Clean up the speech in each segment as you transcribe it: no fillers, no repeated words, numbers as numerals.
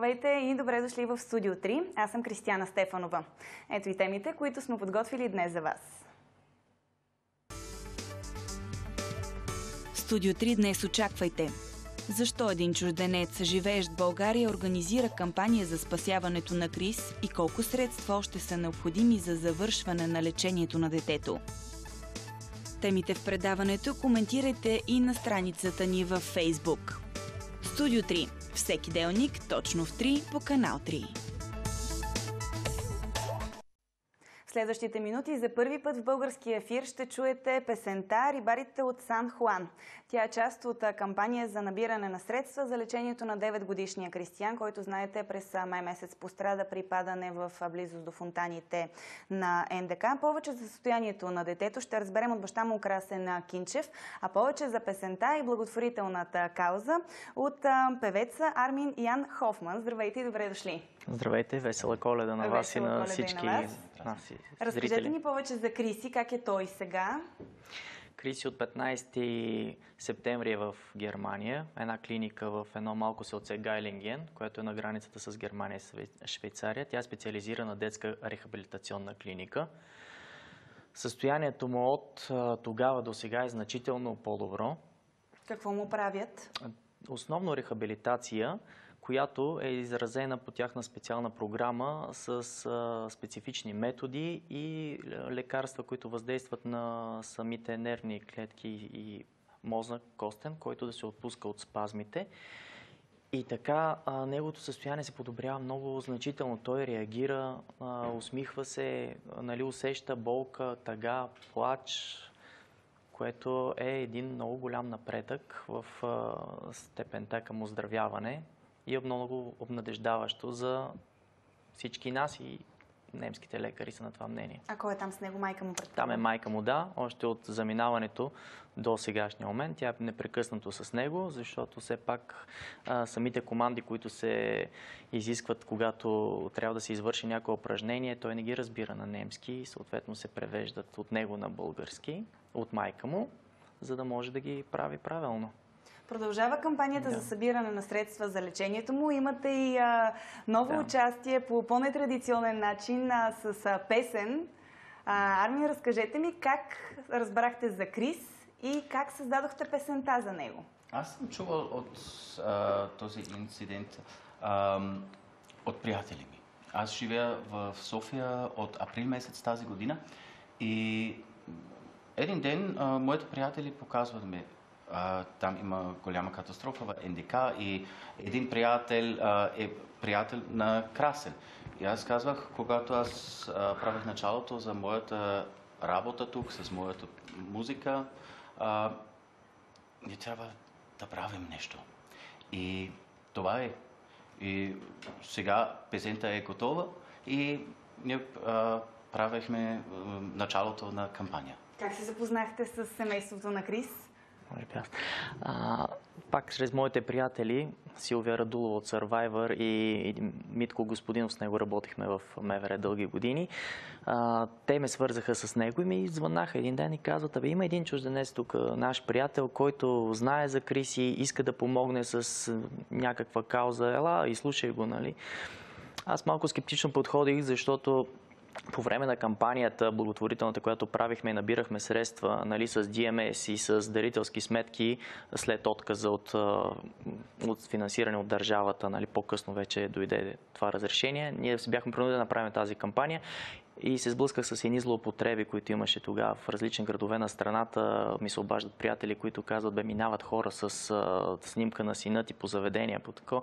Здравейте и добре дошли в Студио 3. Аз съм Кристияна Стефанова. Ето и темите, които сме подготвили днес за вас. Студио 3 днес очаквайте. Защо един чужденец, живеещ в България, организира кампания за спасяването на Крис и колко средства още са необходими за завършване на лечението на детето? Темите в предаването коментирайте и на страницата ни във Фейсбук. Студио 3. Всеки делник, точно в 3 по канал 3. В следващите минути за първи път в българския ефир ще чуете песента "Рибарите от Сан Хуан". Тя е част от кампания за набиране на средства за лечението на 9-годишния Кристиян, който, знаете, през май месец пострада при падане в близост до фонтаните на НДК. Повече за състоянието на детето ще разберем от баща му Красен Кинчев, а повече за песента и благотворителната кауза от певеца Армин Ян Хофман. Здравейте и добре дошли! Здравейте, весела Коледа на вас и на всички наши зрители. Разкажете ни повече за Криси, как е той сега? Криси от 15 септември е в Германия, една клиника в едно малко селце Гайлинген, което е на границата с Германия и Швейцария. Тя е специализирана детска рехабилитационна клиника. Състоянието му от тогава до сега е значително по-добро. Какво му правят? Основно рехабилитация, която е изразена по тяхна специална програма с специфични методи и лекарства, които въздействат на самите нервни клетки и мозък, костен, който да се отпуска от спазмите. И така неговото състояние се подобрява много значително. Той реагира, усмихва се, усеща болка, тъга, плач, което е един много голям напредък в степента към оздравяване и е много обнадеждаващо за всички нас и немските лекари са на това мнение. А кой е там с него? Майка му, предполагам? Там е майка му, да. Още от заминаването до сегашния момент. Тя е непрекъснато с него, защото все пак самите команди, които се изискват, когато трябва да се извърши някое упражнение, той не ги разбира на немски и съответно се превеждат от него на български, от майка му, за да може да ги прави правилно. Продължава кампанията за събиране на средства за лечението му. Имате и ново участие по по-нетрадиционен начин с песен. Армин, разкажете ми как разбрахте за Крис и как създадохте песента за него? Аз съм чувал от този инцидент от приятели ми. Аз живея в София от април месец тази година и един ден моите приятели показват ми, там има голяма катастрофа в НДК и един приятел е приятел на Красен. И аз казвах, когато аз правих началото за моята работа тук, с моята музика, ни трябва да правим нещо. И това е. И сега песента е готова и ние правихме началото на кампания. Как се запознахте с семейството на Крис? Пак чрез моите приятели, Силвия Радулова от Survivor и Митко Господинов, с него работихме в МВР дълги години. Те ме свързаха с него и ми звънаха един ден и казват: "Абе, има един чужденец тук, наш приятел, който знае за Криси, иска да помогне с някаква кауза. Ела и слушай го, нали?" Аз малко скептично подходих, защото по време на кампанията, благотворителната, която правихме и набирахме средства, нали, с DMS и с дарителски сметки след отказа от финансиране от държавата, нали, по-късно вече дойде това разрешение. Ние бяхме принудени да направим тази кампания и се сблъсках с едни злоупотреби, които имаше тогава в различни градове на страната. Ми се обаждат приятели, които казват: "Бе, минават хора с снимка на сина ти по заведения, по тако,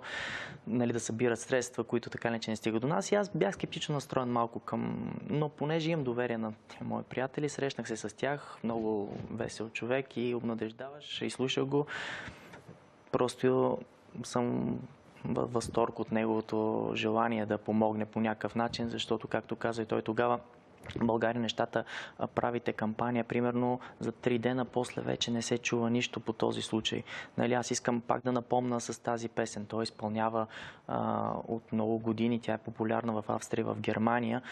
нали, да събират средства, които така не че не стигат до нас." И аз бях скептично настроен малко към... Но понеже имам доверие на мои приятели, срещнах се с тях, много весел човек и обнадеждаваш, и слушах го. Просто съм във възторг от неговото желание да помогне по някакъв начин, защото, както каза и той тогава, в България нещата, правите кампания, примерно за 3 дена, после вече не се чува нищо по този случай. Нали, аз искам пак да напомня с тази песен. Той изпълнява от много години, тя е популярна в Австрия, в Германия.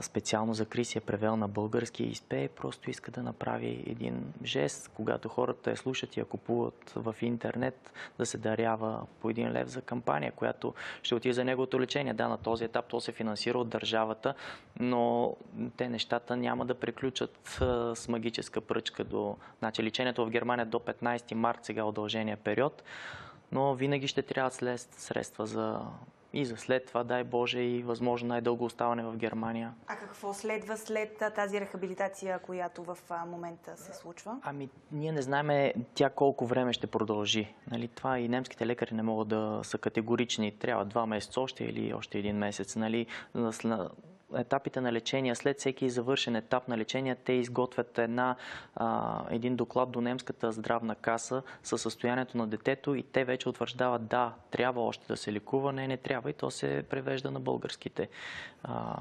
специално за Крис е превел на български и изпее, просто иска да направи един жест, когато хората я слушат и я купуват в интернет, да се дарява по 1 лев за кампания, която ще отиде за неговото лечение. Да, на този етап то се финансира от държавата, но те нещата няма да приключат с магическа пръчка. Значи лечението в Германия до 15 март, сега удължения период, но винаги ще трябват средства и за след това, дай Боже, и възможно най-дълго оставане в Германия. А какво следва след тази рехабилитация, която в момента се случва? Ами, ние не знаем тя колко време ще продължи. Нали, това и немските лекари не могат да са категорични. Трябва 2 месеца още или още 1 месец. Нали, етапите на лечение, след всеки завършен етап на лечение, те изготвят един доклад до немската здравна каса със състоянието на детето и те вече утвърждават, да, трябва още да се лекува, не трябва, и то се превежда на българските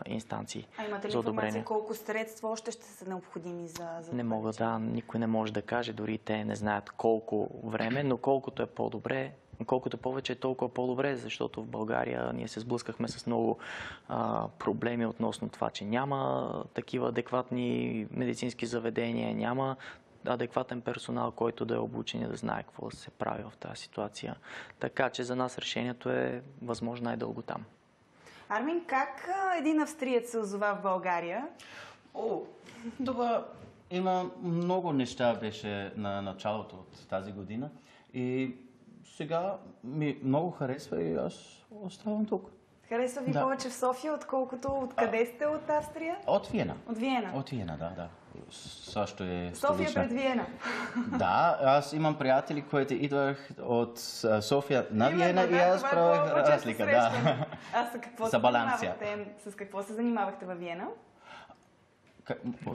инстанции. А имате ли информация колко средства още ще са необходими за Не мога, да, никой не може да каже, дори те не знаят колко време, но колкото е по-добре, колкото повече е толкова по-добре, защото в България ние се сблъскахме с много проблеми относно това, че няма такива адекватни медицински заведения, няма адекватен персонал, който да е обучен и да знае какво се прави в тази ситуация. Така че за нас решението е възможно най-дълго там. Армин, как един австриец се озова в България? Това има много неща беше на началото от тази година и сега ми много харесва и аз оставам тук. Харесва ви повече в София, отколкото откъде сте от Австрия? От Виена. От Виена? От Виена, да. Също е София пред Виена? Да, аз имам приятели, които идвах от София на Виена и аз правих разлика. Да. А с какво се занимавахте във Виена?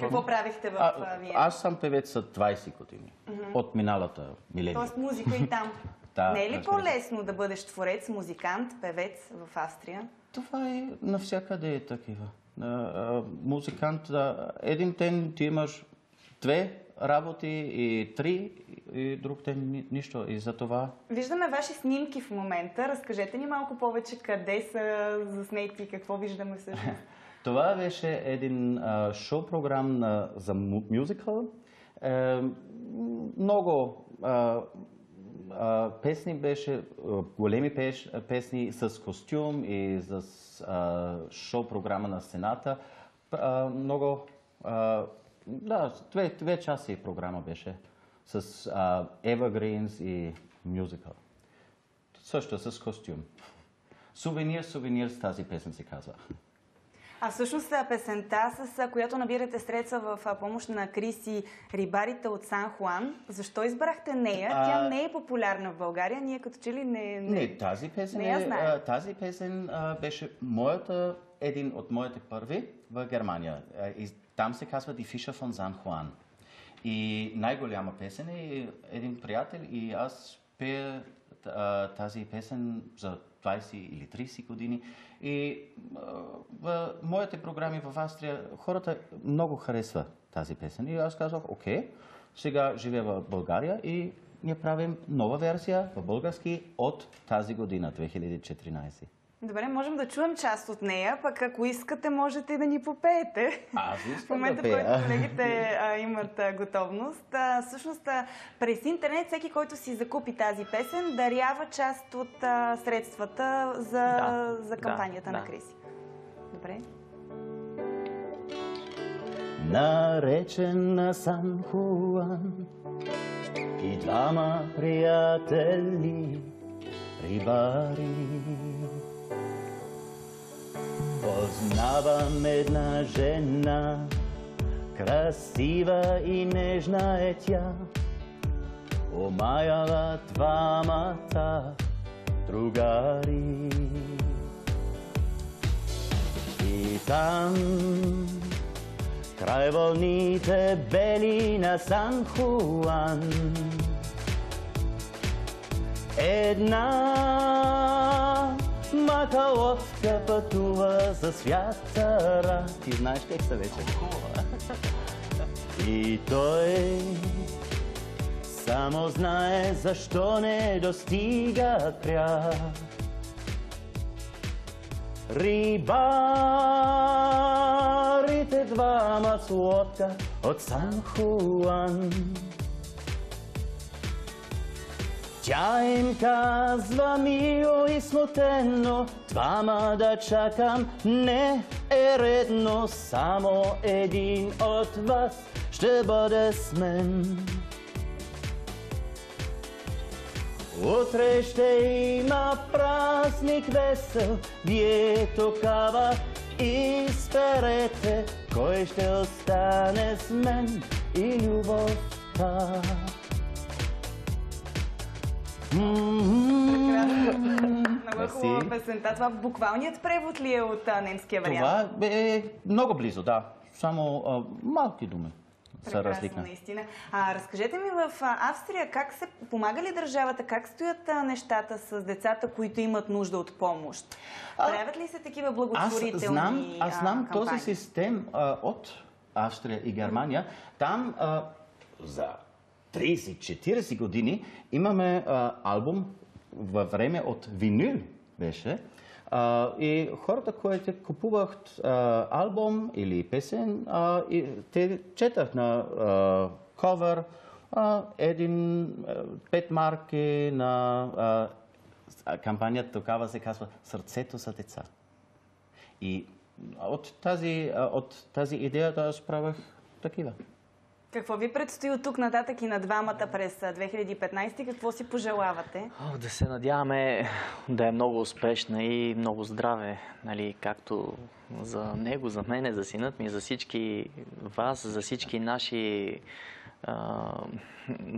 Какво правихте в Виена? Аз съм певец от 20 години. От миналата миления. Тоест музика и там. Да, не е ли по-лесно да бъдеш творец, музикант, певец в Австрия? Това е навсякъде такива. Музикант, един ден ти имаш 2 работи и 3, и друг ден нищо. И за това... Виждаме ваши снимки в момента. Разкажете ни малко повече къде са заснети и какво виждаме всъщност. Това беше един шоу-програм за мюзикъл. Много песни беше, големи песни с костюм и с шоу-програма на сцената. Много, да, 2 часа програма беше с Evergreens и мюзикъл. Също с костюм. Сувенир с тази песен се казва. А всъщност песента, с която набирате средства в помощ на Крис и рибарите от Сан Хуан, защо избрахте нея? Тя не е популярна в България, ние като че ли не тази песен, беше един от моите първи в Германия. И там се казва Die Fischer von San Juan. И най-голяма песен е един приятел и аз пея тази песен за 20 или 30 години. И в моите програми в Австрия хората много харесва тази песен. И аз казах, окей, сега живея в България и ние правим нова версия в български от тази година, 2014. Добре, можем да чуем част от нея, пък ако искате, можете и да ни попеете. Аз искам в момента, в който колегите имат готовност. Всъщност, през интернет всеки, който си закупи тази песен, дарява част от средствата за кампанията на Крис. Добре. Наречен на Сан Хуан и 2 приятели рибари. Познавам една жена, красива и нежна е тя, омаяла 2 другари. И там, край вълните бели на Сан Хуан, една макаловка пътува за свят цара. Ти знаеш текста вече. И той само знае защо не достига край. Рибарите двама с лодка от Сан Хуан. Тя им казва мило и смутено, двама да чакам не е редно, само един от вас ще бъде с мен. Утре ще има празник весел, вие тогава изберете кой ще остане с мен и любовта. Много хубава песента. Това буквалният превод ли е от немския вариант? Това е много близо, да. Само малки думи са разлика. Наистина. Разкажете ми, в Австрия как се помага ли държавата, как стоят нещата с децата, които имат нужда от помощ? Правят ли се такива благотворителни Аз знам кампании? този систем от Австрия и Германия. Там за 30-40 години имаме албум във време от винил беше. И хората, които купуват албум или песен, и те четат на ковер 5 марки на кампанията, тогава се казва "Сърцето за деца". И от тази идея да аз правих такива. Какво ви предстои от тук нататък и на двамата през 2015? Какво си пожелавате? Да се надяваме да е много успешна и много здраве, нали, както за него, за мене, за синът ми, за всички вас, за всички наши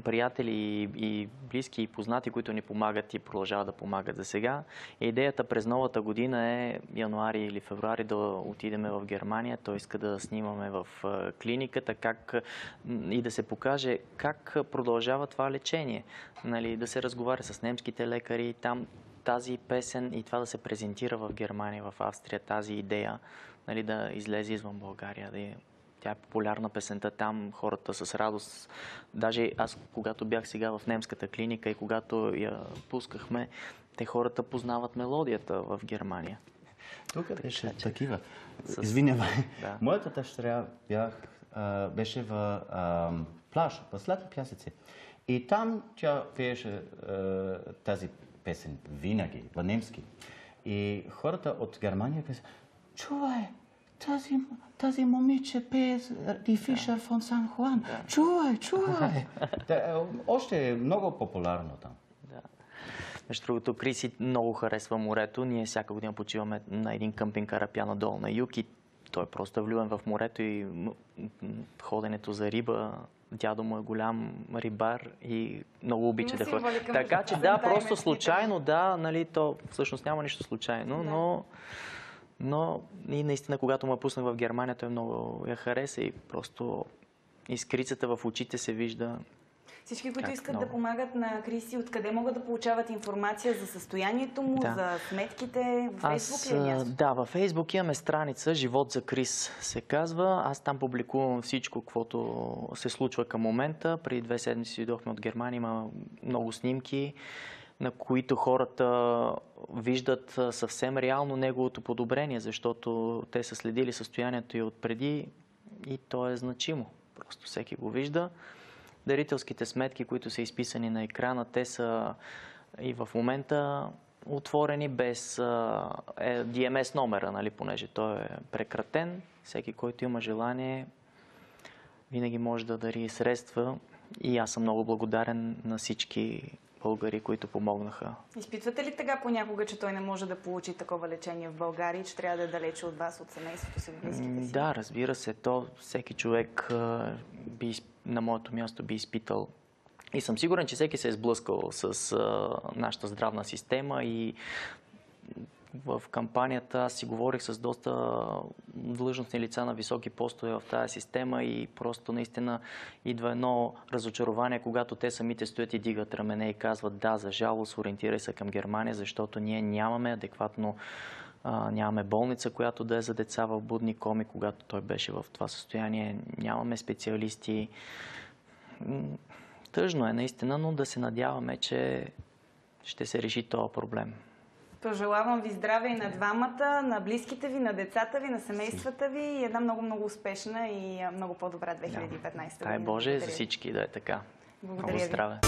приятели и близки и познати, които ни помагат и продължават да помагат за сега. Идеята през новата година е януари или февруари да отидем в Германия. Той иска да снимаме в клиниката и да се покаже как продължава това лечение. Нали, да се разговаря с немските лекари, там тази песен и това да се презентира в Германия, в Австрия, тази идея, нали, да излезе извън България, тя е популярна песента там, хората с радост. Даже аз, когато бях сега в немската клиника и когато я пускахме, хората познават мелодията в Германия. Тук беше такива. Извинявай. Да. Моята дъщеря беше в плаж, в Сладки пясъци. И там тя пееше тази песен винаги, в немски. И хората от Германия казаха: "Чувай, тази момиче пее Die Fischer von San Juan. Чувай. Още е много популярно там. Да. Между другото, Криси много харесва морето. Ние всяка година почиваме на един къмпинг Карапяна долу на юг и той просто е влюбен в морето и ходенето за риба. Дядо му е голям рибар и много обича да ходи. Така че да, просто случайно, да, нали, то всъщност няма нищо случайно, но и наистина, когато ме пуснах в Германия, той много я хареса и просто искрицата в очите се вижда. Всички, които искат да помагат на Криси, откъде могат да получават информация за състоянието му, за сметките? В Фейсбук ли е място? Да, във Фейсбук имаме страница "Живот за Крис" се казва. Аз там публикувам всичко, което се случва към момента. Преди 2 седмици дойдохме от Германия, има много снимки, на които хората виждат съвсем реално неговото подобрение, защото те са следили състоянието и отпреди и то е значимо. Просто всеки го вижда. Дарителските сметки, които са изписани на екрана, те са и в момента отворени без DMS номера, нали, понеже той е прекратен. Всеки, който има желание, винаги може да дари средства и аз съм много благодарен на всички българи, които помогнаха. Изпитвате ли така понякога, че той не може да получи такова лечение в България, че трябва да е далече от вас, от семейството си, от близките си? Да, разбира се. Всеки човек на моето място би изпитал. И съм сигурен, че всеки се е сблъскал с нашата здравна система и в кампанията аз си говорих с доста длъжностни лица на високи постове в тази система и просто наистина идва едно разочарование, когато те самите стоят и дигат рамене и казват: "Да, за жалост, ориентирай се към Германия, защото ние нямаме адекватно, нямаме болница, която да е за деца в будни коми, когато той беше в това състояние, нямаме специалисти." Тъжно е наистина, но да се надяваме, че ще се реши този проблем. Пожелавам ви здраве и на двамата, на близките ви, на децата ви, на семействата ви и една много успешна и много по-добра 2015 година. Дай Боже за всички да е така. Благодаря много ви. здраве.